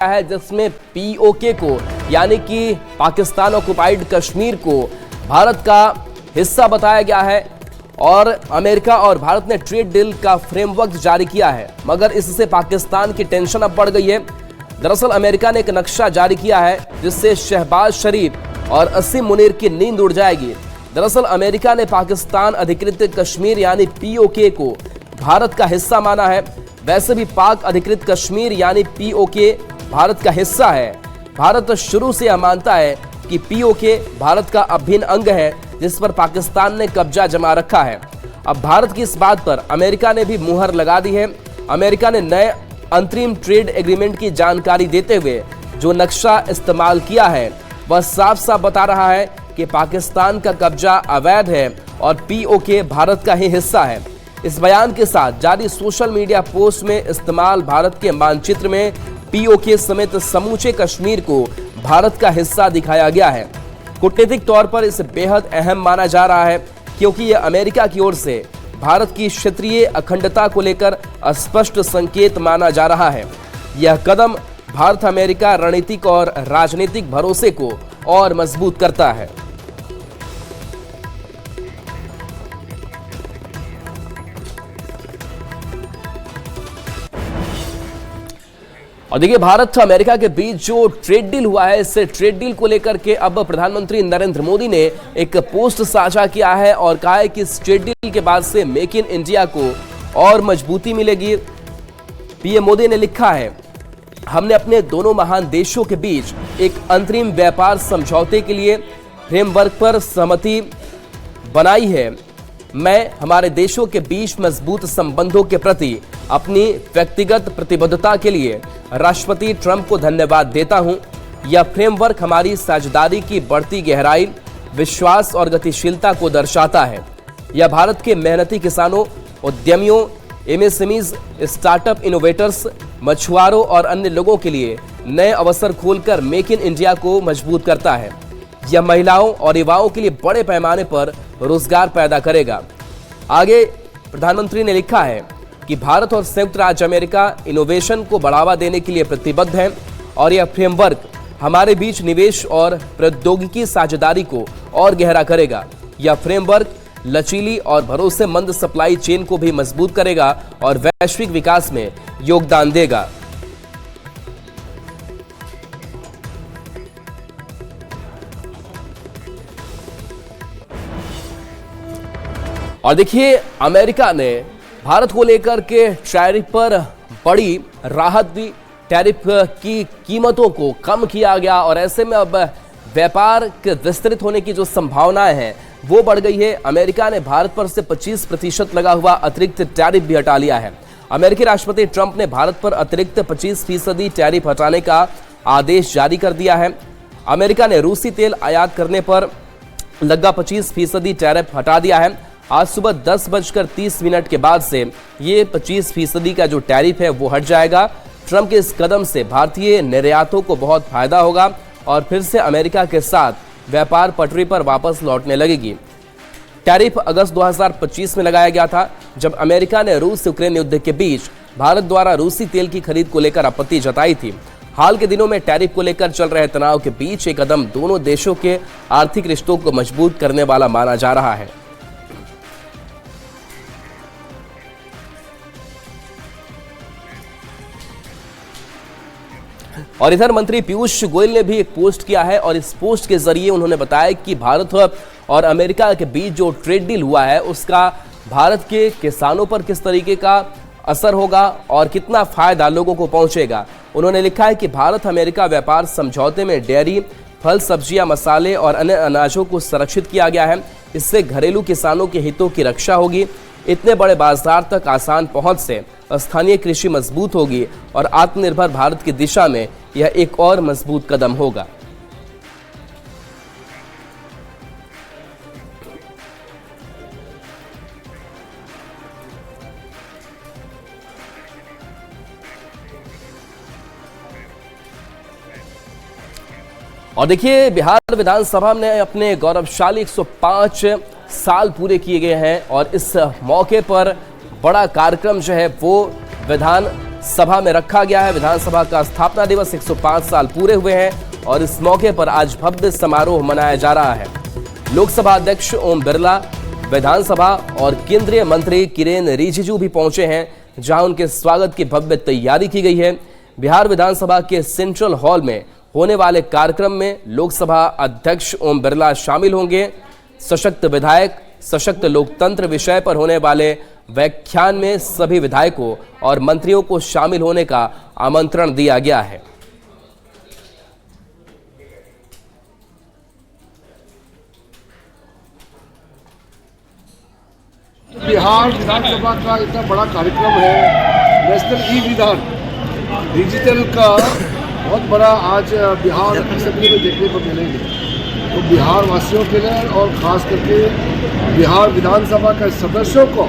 है जिसमें पीओके को यानी कि पाकिस्तान ऑक्युपाइड कश्मीर को भारत का हिस्सा बताया गया है और अमेरिका और भारत ने ट्रेड डील का फ्रेमवर्क जारी किया है, मगर इससे पाकिस्तान की टेंशन अब बढ़ गई है। दरअसल अमेरिका ने एक नक्शा जारी किया है जिससे शहबाज शरीफ और असीम मुनीर की नींद उड़ जाएगी। दरअसल अमेरिका ने पाकिस्तान अधिकृत कश्मीर यानी पीओके को भारत का हिस्सा माना है। वैसे भी पाक अधिकृत कश्मीर यानी पीओके भारत का हिस्सा है। भारत शुरू से यह मानता है कि पीओके भारत का अभिन्न अंग है जिस पर पाकिस्तान ने कब्जा जमा रखा है। अब भारत की इस बात पर अमेरिका ने भी मुहर लगा दी है। अमेरिका ने नए अंतरिम ट्रेड एग्रीमेंट की जानकारी देते हुए जो नक्शा इस्तेमाल किया है वह साफ साफ बता रहा है कि पाकिस्तान का कब्जा अवैध है और पीओके भारत का ही हिस्सा है। इस बयान के साथ जारी सोशल मीडिया पोस्ट में इस्तेमाल भारत के मानचित्र में पीओके समेत समूचे कश्मीर को भारत का हिस्सा दिखाया गया है। कूटनीतिक तौर पर इसे बेहद अहम माना जा रहा है क्योंकि यह अमेरिका की ओर से भारत की क्षेत्रीय अखंडता को लेकर स्पष्ट संकेत माना जा रहा है। यह कदम भारत अमेरिका रणनीतिक और राजनीतिक भरोसे को और मजबूत करता है। और देखिए, भारत अमेरिका के बीच जो ट्रेड डील हुआ है, इससे ट्रेड डील को लेकर के अब प्रधानमंत्री नरेंद्र मोदी ने एक पोस्ट साझा किया है और कहा है कि इस ट्रेड डील के बाद से मेक इन इंडिया को और मजबूती मिलेगी। पीएम मोदी ने लिखा है, हमने अपने दोनों महान देशों के बीच एक अंतरिम व्यापार समझौते के लिए फ्रेमवर्क पर सहमति बनाई है। मैं हमारे देशों के बीच मजबूत संबंधों के प्रति अपनी व्यक्तिगत प्रतिबद्धता के लिए राष्ट्रपति ट्रंप को धन्यवाद देता हूं। यह फ्रेमवर्क हमारी साझेदारी की बढ़ती गहराई, विश्वास और गतिशीलता को दर्शाता है। यह भारत के मेहनती किसानों, उद्यमियों, एमएसएमईज, स्टार्टअप इनोवेटर्स, मछुआरों और अन्य लोगों के लिए नए अवसर खोलकर मेक इन इंडिया को मजबूत करता है। यह महिलाओं और युवाओं के लिए बड़े पैमाने पर रोजगार पैदा करेगा। आगे प्रधानमंत्री ने लिखा है कि भारत और संयुक्त राज्य अमेरिका इनोवेशन को बढ़ावा देने के लिए प्रतिबद्ध हैं और यह फ्रेमवर्क हमारे बीच निवेश और प्रौद्योगिकी साझेदारी को और गहरा करेगा। यह फ्रेमवर्क लचीली और भरोसेमंद सप्लाई चेन को भी मजबूत करेगा और वैश्विक विकास में योगदान देगा। और देखिए, अमेरिका ने भारत को लेकर के टैरिफ पर बड़ी राहत दी। टैरिफ की कीमतों को कम किया गया और ऐसे में अब व्यापार के विस्तृत होने की जो संभावनाएं हैं वो बढ़ गई है। अमेरिका ने भारत पर से 25% लगा हुआ अतिरिक्त टैरिफ भी हटा लिया है। अमेरिकी राष्ट्रपति ट्रंप ने भारत पर अतिरिक्त 25% टैरिफ हटाने का आदेश जारी कर दिया है। अमेरिका ने रूसी तेल आयात करने पर लगा 25% टैरिफ हटा दिया है। आज सुबह 10:30 के बाद से ये 25% का जो टैरिफ है वो हट जाएगा। ट्रंप के इस कदम से भारतीय निर्यातों को बहुत फायदा होगा और फिर से अमेरिका के साथ व्यापार पटरी पर वापस लौटने लगेगी। टैरिफ अगस्त 2025 में लगाया गया था जब अमेरिका ने रूस यूक्रेन युद्ध के बीच भारत द्वारा रूसी तेल की खरीद को लेकर आपत्ति जताई थी। हाल के दिनों में टैरिफ को लेकर चल रहे तनाव के बीच ये कदम दोनों देशों के आर्थिक रिश्तों को मजबूत करने वाला माना जा रहा है। और इधर मंत्री पीयूष गोयल ने भी एक पोस्ट किया है और इस पोस्ट के जरिए उन्होंने बताया कि भारत और अमेरिका के बीच जो ट्रेड डील हुआ है उसका भारत के किसानों पर किस तरीके का असर होगा और कितना फायदा लोगों को पहुंचेगा। उन्होंने लिखा है कि भारत अमेरिका व्यापार समझौते में डेयरी, फल, सब्जियां, मसाले और अन्य अनाजों को संरक्षित किया गया है। इससे घरेलू किसानों के हितों की रक्षा होगी। इतने बड़े बाजार तक आसान पहुंच से स्थानीय कृषि मजबूत होगी और आत्मनिर्भर भारत की दिशा में यह एक और मजबूत कदम होगा। और देखिए, बिहार विधानसभा ने अपने गौरवशाली 105 साल पूरे किए गए हैं और इस मौके पर बड़ा कार्यक्रम जो है वो विधान सभा में रखा गया है। विधानसभा का स्थापना दिवस 105 साल पूरे हुए हैं और इस मौके पर आज भव्य समारोह मनाया जा रहा है। लोकसभा अध्यक्ष ओम बिरला, विधानसभा और केंद्रीय मंत्री किरेन रिजिजू भी पहुंचे हैं, जहां उनके स्वागत की भव्य तैयारी की गई है। बिहार विधानसभा के सेंट्रल हॉल में होने वाले कार्यक्रम में लोकसभा अध्यक्ष ओम बिरला शामिल होंगे। सशक्त विधायक, सशक्त लोकतंत्र विषय पर होने वाले व्याख्यान में सभी विधायकों और मंत्रियों को शामिल होने का आमंत्रण दिया गया है। बिहार विधानसभा का इतना बड़ा कार्यक्रम है, नेशनल ई विधान डिजिटल का बहुत बड़ा आज बिहार असेंबली में देखने को मिलेंगे। तो बिहार वासियों के लिए और ख़ास करके बिहार विधानसभा के सदस्यों को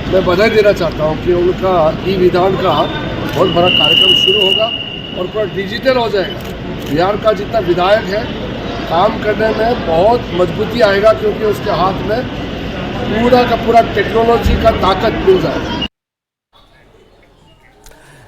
मैं बधाई देना चाहता हूं कि उनका ई विधान का बहुत बड़ा कार्यक्रम शुरू होगा और पूरा डिजिटल हो जाएगा। बिहार का जितना विधायक है काम करने में बहुत मजबूती आएगा, क्योंकि उसके हाथ में पूरा का पूरा टेक्नोलॉजी का ताकत मिल जाएगा।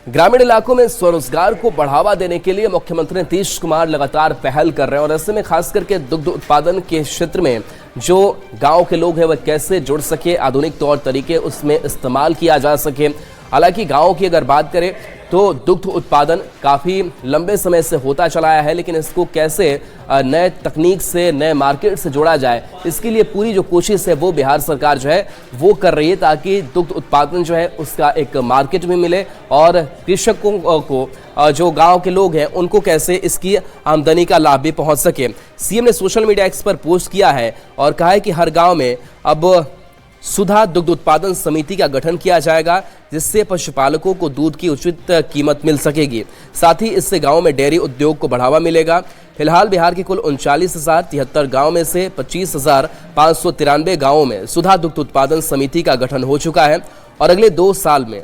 ग्रामीण इलाकों में स्वरोजगार को बढ़ावा देने के लिए मुख्यमंत्री नीतीश कुमार लगातार पहल कर रहे हैं और ऐसे में खास करके दुग्ध उत्पादन के क्षेत्र में जो गांव के लोग हैं वह कैसे जुड़ सके, आधुनिक तौर तरीके उसमें इस्तेमाल किया जा सके। हालांकि गांव की अगर बात करें तो दुग्ध उत्पादन काफ़ी लंबे समय से होता चला आया है, लेकिन इसको कैसे नए तकनीक से, नए मार्केट से जोड़ा जाए, इसके लिए पूरी जो कोशिश है वो बिहार सरकार जो है वो कर रही है, ताकि दुग्ध उत्पादन जो है उसका एक मार्केट भी मिले और कृषकों को, जो गांव के लोग हैं, उनको कैसे इसकी आमदनी का लाभ भी पहुंच सके। सीएम ने सोशल मीडिया एक्स पर पोस्ट किया है और कहा है कि हर गाँव में अब सुधा दुग्ध उत्पादन समिति का गठन किया जाएगा, जिससे पशुपालकों को दूध की उचित कीमत मिल सकेगी। साथ ही इससे गांव में डेयरी उद्योग को बढ़ावा मिलेगा। फिलहाल बिहार के कुल 39,073 गांव में से 25,593 गांवों में सुधा दुग्ध उत्पादन समिति का गठन हो चुका है और अगले 2 साल में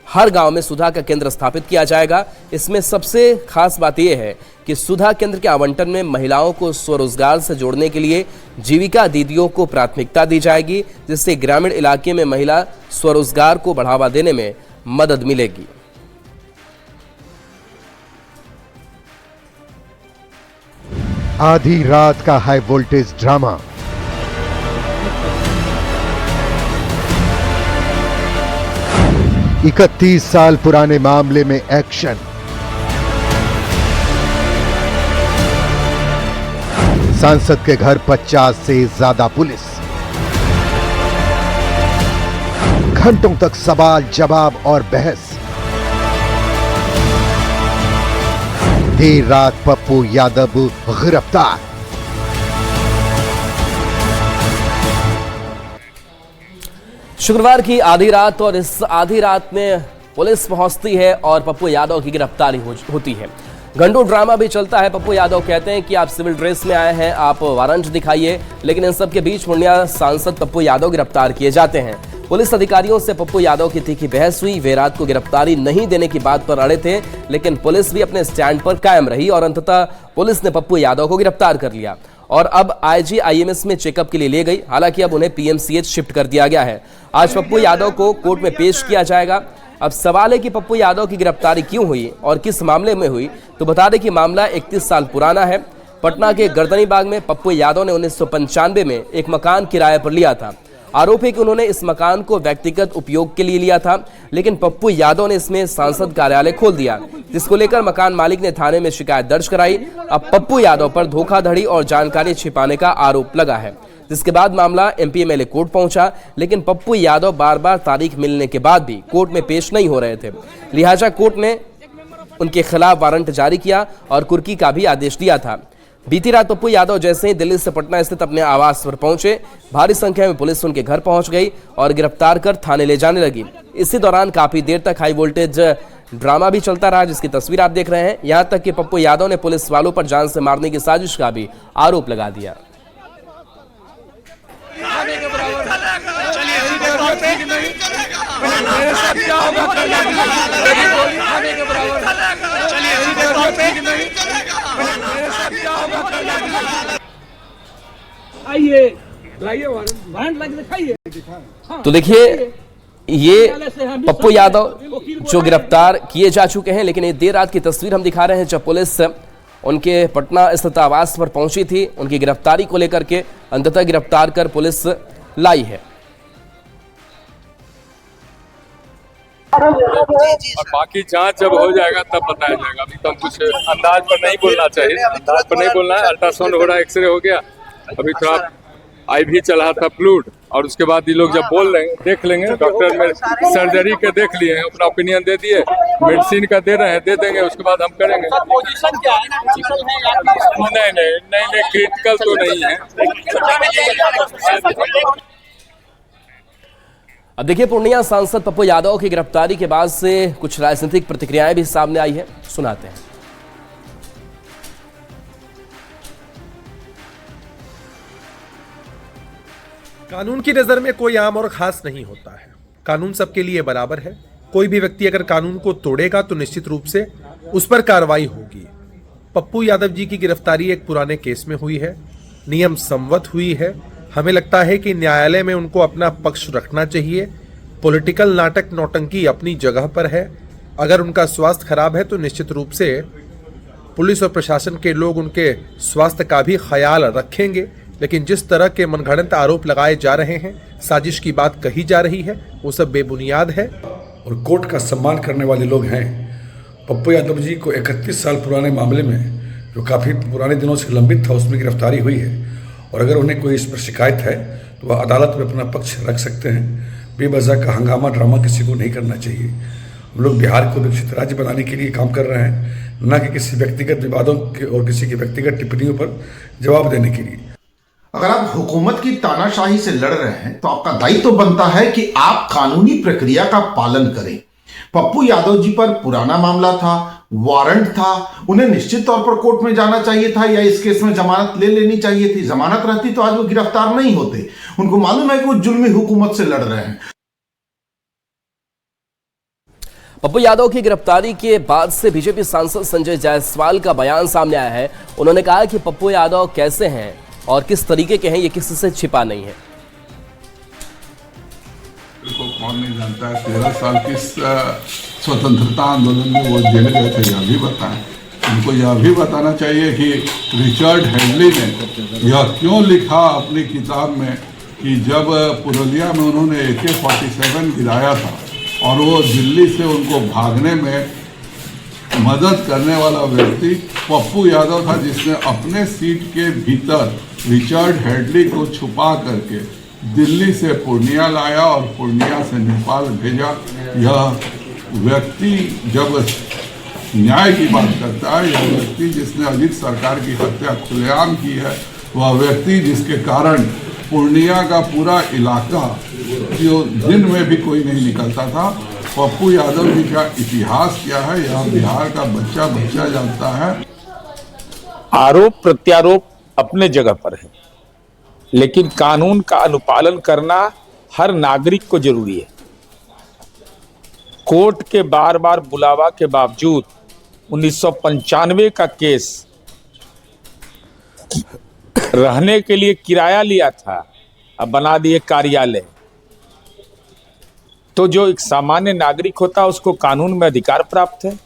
हर गांव में सुधा का केंद्र स्थापित किया जाएगा। इसमें सबसे खास बात यह है कि सुधा केंद्र के आवंटन में महिलाओं को स्वरोजगार से जोड़ने के लिए जीविका दीदियों को प्राथमिकता दी जाएगी, जिससे ग्रामीण इलाके में महिला स्वरोजगार को बढ़ावा देने में मदद मिलेगी। आधी रात का हाई वोल्टेज ड्रामा, इकतीस साल पुराने मामले में एक्शन, सांसद के घर 50 से ज्यादा पुलिस, घंटों तक सवाल जवाब और बहस। देर रात पप्पू यादव गिरफ्तार। शुक्रवार की आधी रात और इस आधी रात में पुलिस पहुंचती है और पप्पू यादव की गिरफ्तारी होती है। घंटों ड्रामा भी चलता है। पप्पू यादव कहते हैं कि आप सिविल ड्रेस में आए हैं, आप वारंट दिखाइए, लेकिन इन सब के बीच पूर्णिया सांसद पप्पू यादव गिरफ्तार किए जाते हैं। पुलिस अधिकारियों से पप्पू यादव की तीखी बहस हुई। वे रात को गिरफ्तारी नहीं देने की बात पर अड़े थे, लेकिन पुलिस भी अपने स्टैंड पर कायम रही और अंततः पुलिस ने पप्पू यादव को गिरफ्तार कर लिया और अब IGIMS में चेकअप के लिए ले गई। हालांकि अब उन्हें PMCH शिफ्ट कर दिया गया है। आज पप्पू यादव को कोर्ट में पेश किया जाएगा। अब सवाल है कि पप्पू यादव की गिरफ्तारी क्यों हुई और किस मामले में हुई। तो बता दें कि मामला 31 साल पुराना है। पटना के गर्दनी बाग में पप्पू यादव ने 1995 में एक मकान किराए पर लिया था। आरोप है कि उन्होंने इस मकान को व्यक्तिगत उपयोग के लिए लिया था, लेकिन पप्पू यादव ने इसमें सांसद कार्यालय खोल दिया, जिसको लेकर मकान मालिक ने थाने में शिकायत दर्ज कराई। अब पप्पू यादव पर धोखाधड़ी और जानकारी छिपाने का आरोप लगा है, जिसके बाद मामला MP MLA कोर्ट पहुंचा, लेकिन पप्पू यादव बार बार तारीख मिलने के बाद भी कोर्ट में पेश नहीं हो रहे थे। लिहाजा कोर्ट ने उनके खिलाफ वारंट जारी किया और कुर्की का भी आदेश दिया था। बीती रात पप्पू यादव जैसे ही दिल्ली से पटना स्थित अपने आवास पर पहुंचे, भारी संख्या में पुलिस उनके घर पहुंच गई और गिरफ्तार कर थाने ले जाने लगी। इसी दौरान काफी देर तक हाई वोल्टेज ड्रामा भी चलता रहा, जिसकी तस्वीर आप देख रहे हैं। यहां तक कि पप्पू यादव ने पुलिस वालों पर जान से मारने की साजिश का भी आरोप लगा दिया। तो देखिए ये पप्पू यादव जो गिरफ्तार किए जा चुके हैं, लेकिन ये देर रात की तस्वीर हम दिखा रहे हैं जब पुलिस उनके पटना स्थित आवास पर पहुंची थी। उनकी गिरफ्तारी को लेकर के अंततः गिरफ्तार कर पुलिस लाई है। और बाकी जांच जब हो जाएगा तब बताया जाएगा। अभी तो हम कुछ अंदाज पर नहीं बोलना चाहिए, अंदाज पर नहीं बोलना है। अल्ट्रासाउंड हो रहा है, एक्सरे हो गया, अभी थोड़ा IV चला था फ्लूइड, और उसके बाद ये लोग जब बोल लेंगे देख लेंगे। डॉक्टर में सर्जरी के देख लिए हैं, अपना ओपिनियन दे दिए, मेडिसिन का दे रहे हैं, दे देंगे, उसके बाद हम करेंगे। पोजीशन क्या है? क्रिटिकल है या नहीं क्रिटिकल तो नहीं है। अब देखिए, पूर्णिया सांसद पप्पू यादव की गिरफ्तारी के बाद से कुछ राजनीतिक प्रतिक्रियाएं भी सामने आई है, सुनाते हैं। कानून की नजर में कोई आम और खास नहीं होता है। कानून सबके लिए बराबर है। कोई भी व्यक्ति अगर कानून को तोड़ेगा तो निश्चित रूप से उस पर कार्रवाई होगी। पप्पू यादव जी की गिरफ्तारी एक पुराने केस में हुई है, नियम संवत हुई है। हमें लगता है कि न्यायालय में उनको अपना पक्ष रखना चाहिए। पॉलिटिकल नाटक नौटंकी अपनी जगह पर है। अगर उनका स्वास्थ्य खराब है तो निश्चित रूप से पुलिस और प्रशासन के लोग उनके स्वास्थ्य का भी ख्याल रखेंगे। लेकिन जिस तरह के मनगढ़ंत आरोप लगाए जा रहे हैं, साजिश की बात कही जा रही है, वो सब बेबुनियाद है। और कोर्ट का सम्मान करने वाले लोग हैं। पप्पू यादव जी को 31 साल पुराने मामले में, जो काफ़ी पुराने दिनों से लंबित था, उसमें गिरफ्तारी हुई है। और अगर उन्हें कोई इस पर शिकायत है तो वह अदालत में अपना पक्ष रख सकते हैं। बेवजह का हंगामा ड्रामा किसी को नहीं करना चाहिए। हम लोग बिहार को विकसित राज्य बनाने के लिए काम कर रहे हैं, न कि किसी व्यक्तिगत विवादों के और किसी की व्यक्तिगत टिप्पणियों पर जवाब देने के लिए। अगर आप हुकूमत की तानाशाही से लड़ रहे हैं तो आपका दायित्व बनता है कि आप कानूनी प्रक्रिया का पालन करें। पप्पू यादव जी पर पुराना मामला था, वारंट था, उन्हें निश्चित तौर पर कोर्ट में जाना चाहिए था या इस केस में जमानत ले लेनी चाहिए थी। जमानत रहती तो आज वो गिरफ्तार नहीं होते। उनको मालूम है कि वो जुल्मी हुकूमत से लड़ रहे हैं। पप्पू यादव की गिरफ्तारी के बाद से बीजेपी सांसद संजय जायसवाल का बयान सामने आया है। उन्होंने कहा कि पप्पू यादव कैसे हैं और किस तरीके के हैं, ये किसी से छिपा नहीं है। को कौन नहीं जानता है। 13 साल की स्वतंत्रता आंदोलन में वो जेल गए थे, यह भी बताएं। उनको यह भी बताना चाहिए कि रिचर्ड हेडली ने यह क्यों लिखा अपनी किताब में कि जब पुरुलिया में उन्होंने AK-47 गिराया था और वो दिल्ली से उनको भागने में मदद करने वाला व्यक्ति पप्पू यादव था, जिसने अपने सीट के भीतर रिचर्ड हेडली को छुपा करके दिल्ली से पूर्णिया लाया और पूर्णिया से नेपाल भेजा। यह व्यक्ति जब न्याय की बात करता है, यह व्यक्ति जिसने अजीत सरकार की हत्या खुलेआम की है, वह व्यक्ति जिसके कारण पूर्णिया का पूरा इलाका जो दिन में भी कोई नहीं निकलता था। पप्पू यादव जी का इतिहास क्या है, यह बिहार का बच्चा बच्चा जानता है। आरोप प्रत्यारोप अपने जगह पर है, लेकिन कानून का अनुपालन करना हर नागरिक को जरूरी है। कोर्ट के बार बार बुलावा के बावजूद 1995 का केस रहने के लिए किराया लिया था, अब बना दिए कार्यालय। तो जो एक सामान्य नागरिक होता है उसको कानून में अधिकार प्राप्त है।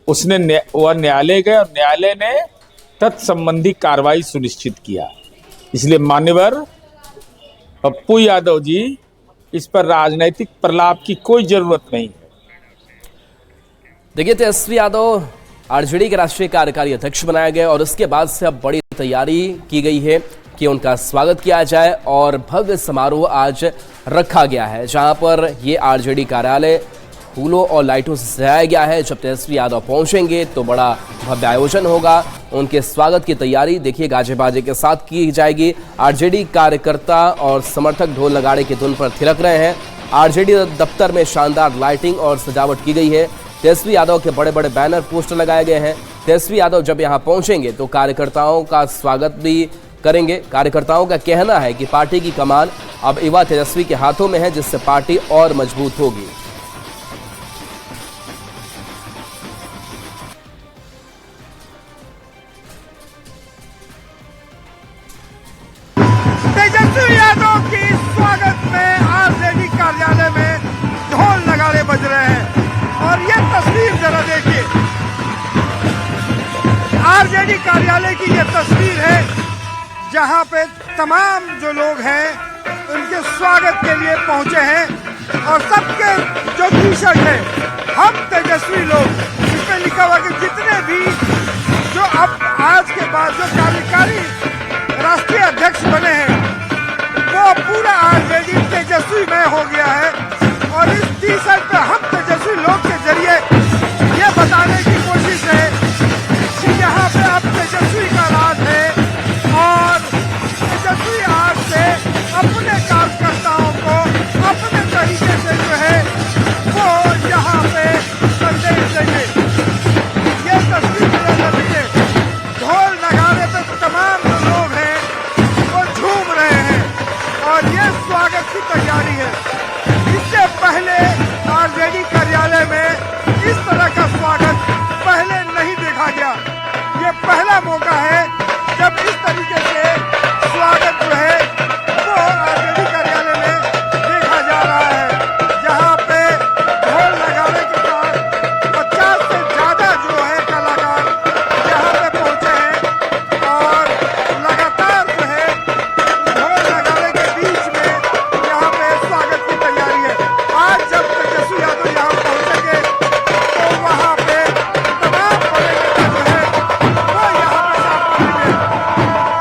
उसने वह न्यायालय गए और न्यायालय ने तत्संबंधी कार्रवाई सुनिश्चित किया। इसलिए मान्यवर पप्पू यादव जी, इस पर राजनीतिक प्रलाप की कोई जरूरत नहीं है। देखिए, तेजस्वी यादव आरजेडी के राष्ट्रीय कार्यकारी अध्यक्ष बनाया गया और उसके बाद से अब बड़ी तैयारी की गई है कि उनका स्वागत किया जाए और भव्य समारोह आज रखा गया है, जहां पर ये आरजेडी कार्यालय फूलों और लाइटों से सजाया गया है। जब तेजस्वी यादव पहुंचेंगे तो बड़ा भव्य आयोजन होगा। उनके स्वागत की तैयारी देखिए गाजे बाजे के साथ की जाएगी। आरजेडी कार्यकर्ता और समर्थक ढोल नगाड़े की धुन पर थिरक रहे हैं। आरजेडी दफ्तर में शानदार लाइटिंग और सजावट की गई है। तेजस्वी यादव के बड़े बड़े बैनर पोस्टर लगाए गए हैं। तेजस्वी यादव जब यहां पहुंचेंगे तो कार्यकर्ताओं का स्वागत भी करेंगे। कार्यकर्ताओं का कहना है कि पार्टी की कमान अब युवा तेजस्वी के हाथों में है, जिससे पार्टी और मजबूत होगी। तेजस्वी यादव की स्वागत में आरजेडी कार्यालय में आरजेडी कार्यालय की ये तस्वीर है, जहां पे तमाम जो लोग हैं उनके स्वागत के लिए पहुंचे हैं और सबके जो टी शर्ट है हम तेजस्वी लोग, इस पे लिखा हुआ कि जितने भी जो अब आज के बाद जो कार्यकारी राष्ट्रीय अध्यक्ष बने हैं वो पूरा आरजेडी तेजस्वी में हो गया है। और इस टी शर्ट पे हम तेजस्वी लोग के जरिए ये बताने की कोशिश है कि यहाँ पे अब तेजस्वी का राज है और तेजस्वी आज से अपने कार्यकर्ताओं को अपने तरीके से जो है वो यहाँ पे संदेश देंगे। ये तस्वीर नजर लीजिए, ढोल नगाड़े पे तमाम लोग हैं वो झूम रहे हैं और ये स्वागत की तैयारी है। इससे पहले आरजेडी कार्यालय में इस तरह का स्वागत पहले नहीं देखा गया। ये पहला मौका है जब इस तरीके से स्वागत जो है वो आरजेडी कार्यालय में देखा जा रहा है, जहां पे ढोल लगाने के साथ 50 से ज्यादा जो है कलाकार यहाँ पे पहुंचे हैं और लगातार जो है ढोल लगाने के बीच में यहाँ पे स्वागत की तैयारी है। आज जब तेजस्वी यादव यहाँ पहुंचेंगे तो वहाँ पे तमाम बड़े नेता जो है वो यहाँ पे साथ पहुंचेंगे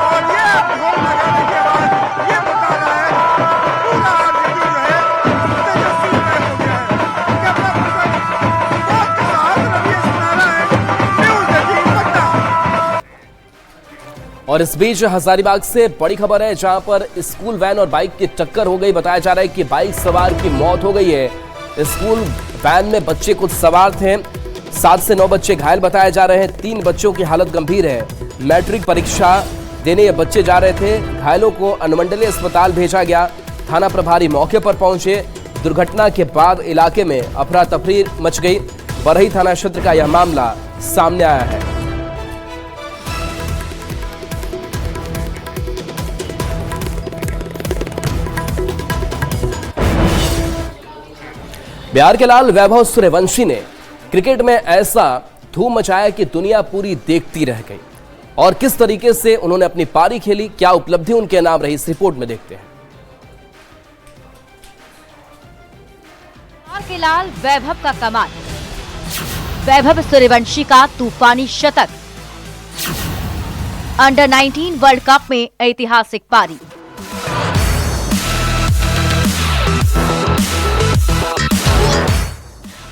और ये ढोल लगाने के बाद ये बता रहा है पूरा आरजेडी जो है तेजस्वी में हो गया है। कैमरा पर्सन विनोद के साथ रमेश नारायण, न्यूज़ 18 पटना। और इस बीच हजारीबाग से बड़ी खबर है, जहां पर स्कूल वैन और बाइक की टक्कर हो गई। बताया जा रहा है कि बाइक सवार की मौत हो गई है। स्कूल वैन में बच्चे कुछ सवार थे, 7 से 9 बच्चे घायल बताए जा रहे हैं। 3 बच्चों की हालत गंभीर है। मैट्रिक परीक्षा देने ये बच्चे जा रहे थे। घायलों को अनुमंडलीय अस्पताल भेजा गया। थाना प्रभारी मौके पर पहुंचे। दुर्घटना के बाद इलाके में अफरा तफरी मच गई। बरही थाना क्षेत्र का यह मामला सामने आया है। बिहार के लाल वैभव सूर्यवंशी ने क्रिकेट में ऐसा धूम मचाया कि दुनिया पूरी देखती रह गई। और किस तरीके से उन्होंने अपनी पारी खेली, क्या उपलब्धि उनके नाम रही, इस रिपोर्ट में देखते हैं। बिहार के लाल वैभव का कमाल, वैभव सूर्यवंशी का तूफानी शतक, अंडर 19 वर्ल्ड कप में ऐतिहासिक पारी।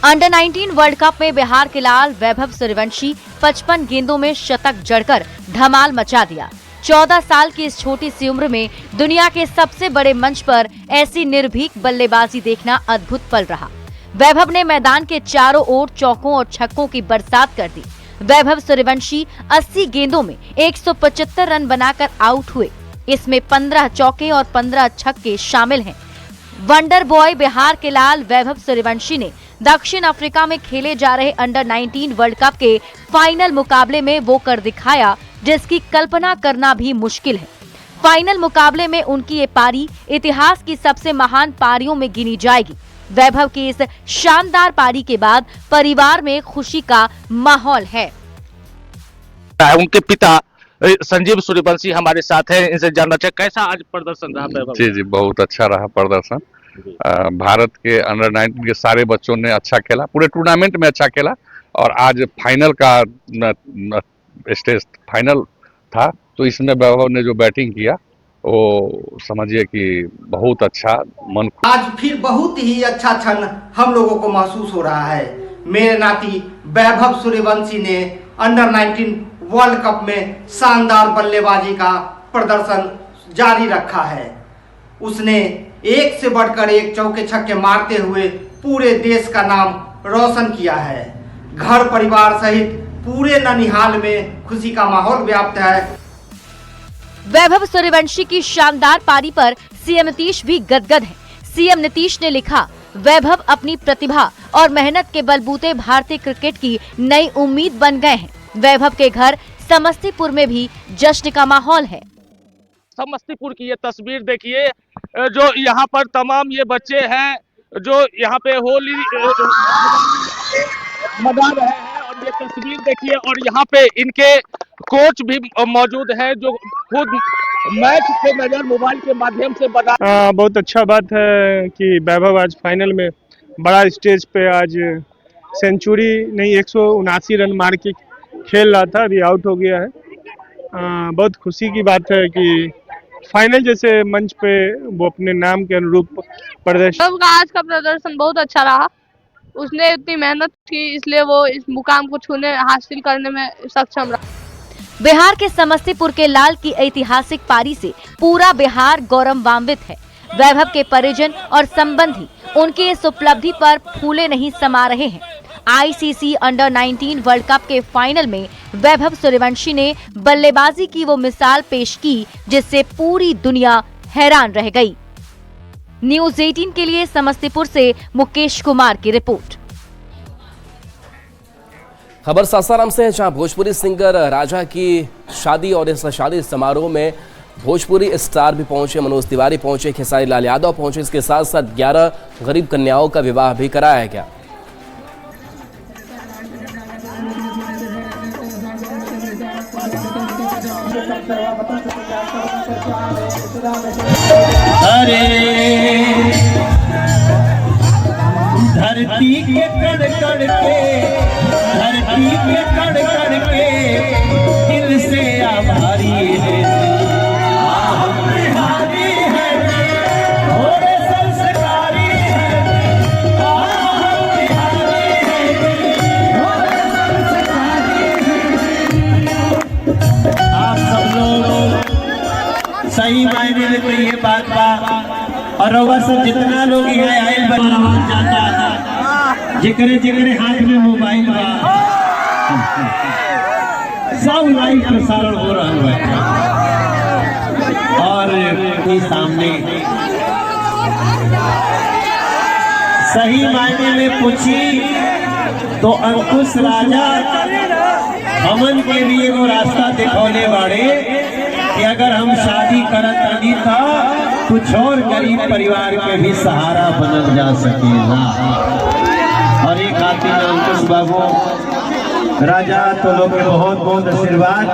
अंडर 19 वर्ल्ड कप में बिहार के लाल वैभव सूर्यवंशी 55 गेंदों में शतक जड़कर धमाल मचा दिया। 14 साल की इस छोटी सी उम्र में दुनिया के सबसे बड़े मंच पर ऐसी निर्भीक बल्लेबाजी देखना अद्भुत पल रहा। वैभव ने मैदान के चारों ओर चौकों और छक्कों की बरसात कर दी। वैभव सूर्यवंशी 80 गेंदों में 175 रन बनाकर आउट हुए। इसमें 15 चौके और 15 छक्के शामिल हैं। वंडर बॉय बिहार के लाल वैभव सूर्यवंशी ने दक्षिण अफ्रीका में खेले जा रहे अंडर 19 वर्ल्ड कप के फाइनल मुकाबले में वो कर दिखाया जिसकी कल्पना करना भी मुश्किल है। फाइनल मुकाबले में उनकी ये पारी इतिहास की सबसे महान पारियों में गिनी जाएगी। वैभव की इस शानदार पारी के बाद परिवार में खुशी का माहौल है। उनके पिता संजीव सूर्यवंशी हमारे साथ हैं, इनसे जानना चाहिए कैसा आज प्रदर्शन रहा वैभव? जी बहुत अच्छा रहा प्रदर्शन। भारत के अंडर 19 के सारे बच्चों ने अच्छा खेला, पूरे टूर्नामेंट में अच्छा खेला। और आज फाइनल का स्टेज फाइनल था, तो इसमें वैभव ने जो बैटिंग किया वो समझिए कि बहुत अच्छा मन। आज फिर बहुत ही अच्छा क्षण हम लोगों को महसूस हो रहा है। मेरे नाती वैभव सूर्यवंशी ने अंडर 19 वर्ल्ड कप में शानदार बल्लेबाजी का प्रदर्शन जारी रखा है। उसने एक से बढ़कर एक चौके छक्के मारते हुए पूरे देश का नाम रोशन किया है। घर परिवार सहित पूरे ननिहाल में खुशी का माहौल व्याप्त है। वैभव सूर्यवंशी की शानदार पारी पर सीएम नीतीश भी गदगद हैं। सीएम नीतीश ने लिखा, वैभव अपनी प्रतिभा और मेहनत के बलबूते भारतीय क्रिकेट की नई उम्मीद बन गए हैं। वैभव के घर समस्तीपुर में भी जश्न का माहौल है। समस्तीपुर की ये तस्वीर देखिए, जो यहाँ पर तमाम ये बच्चे हैं जो यहाँ पे होली मना रहे हैं। और ये तस्वीर देखिए, और यहाँ पे इनके कोच भी मौजूद है जो खुद मैच के नजर मोबाइल के माध्यम से बता। बहुत अच्छा बात है कि वैभव आज फाइनल में बड़ा स्टेज पे आज सेंचुरी नहीं 179 रन मार के खेल रहा था, अभी आउट हो गया है। बहुत खुशी की बात है कि फाइनल जैसे मंच पे वो अपने नाम के अनुरूप प्रदर्शन। आज का प्रदर्शन बहुत अच्छा रहा, उसने इतनी मेहनत की इसलिए वो इस मुकाम को छूने हासिल करने में सक्षम रहा। बिहार के समस्तीपुर के लाल की ऐतिहासिक पारी से पूरा बिहार गौरवान्वित है। वैभव के परिजन और संबंधी उनकी इस उपलब्धि पर फूले नहीं समा रहे हैं। आईसीसी अंडर 19 वर्ल्ड कप के फाइनल में वैभव सूर्यवंशी ने बल्लेबाजी की वो मिसाल पेश की जिससे पूरी दुनिया हैरान रह गई। न्यूज 18 के लिए समस्तीपुर से मुकेश कुमार की रिपोर्ट। खबर सासाराम से है, जहां भोजपुरी सिंगर राजा की शादी और इस शादी समारोह में भोजपुरी स्टार भी पहुंचे। मनोज तिवारी पहुंचे, खेसारी लाल यादव पहुंचे। इसके साथ साथ 11 गरीब कन्याओं का विवाह भी कराया गया। धरती के कण कण के, धरती के कण कण के दिल से आभारी है, हम बिहारी हैं, थोड़े संस्कारी हैं, हम बिहारी हैं, थोड़े संस्कारी हैं। आप सब लोग सही मायने में तो ये बात बा, और रउआ सब जितना लोग यहाँ आयल बनवान जाता है, जिकरे जिकरे हाथ में मोबाइल बा, सब लाइव प्रसारण हो रहा है। और सामने सही मायने में पूछी तो अंकुश राजा हमन के लिए वो रास्ता दिखौने वाले कि अगर हम शादी करत नहीं था कुछ और गरीब परिवार के भी सहारा बनल जा सकेगा। और एक खातिर अंकुश बाबू राजा तो लोग के बहुत बहुत आशीर्वाद,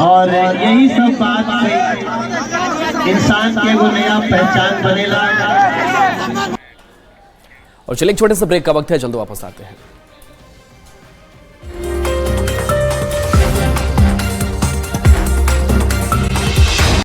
और यही सब बात से इंसान के वो नया पहचान बनेला। और चलिए एक छोटे से ब्रेक का वक्त है, जल्द वापस आते हैं।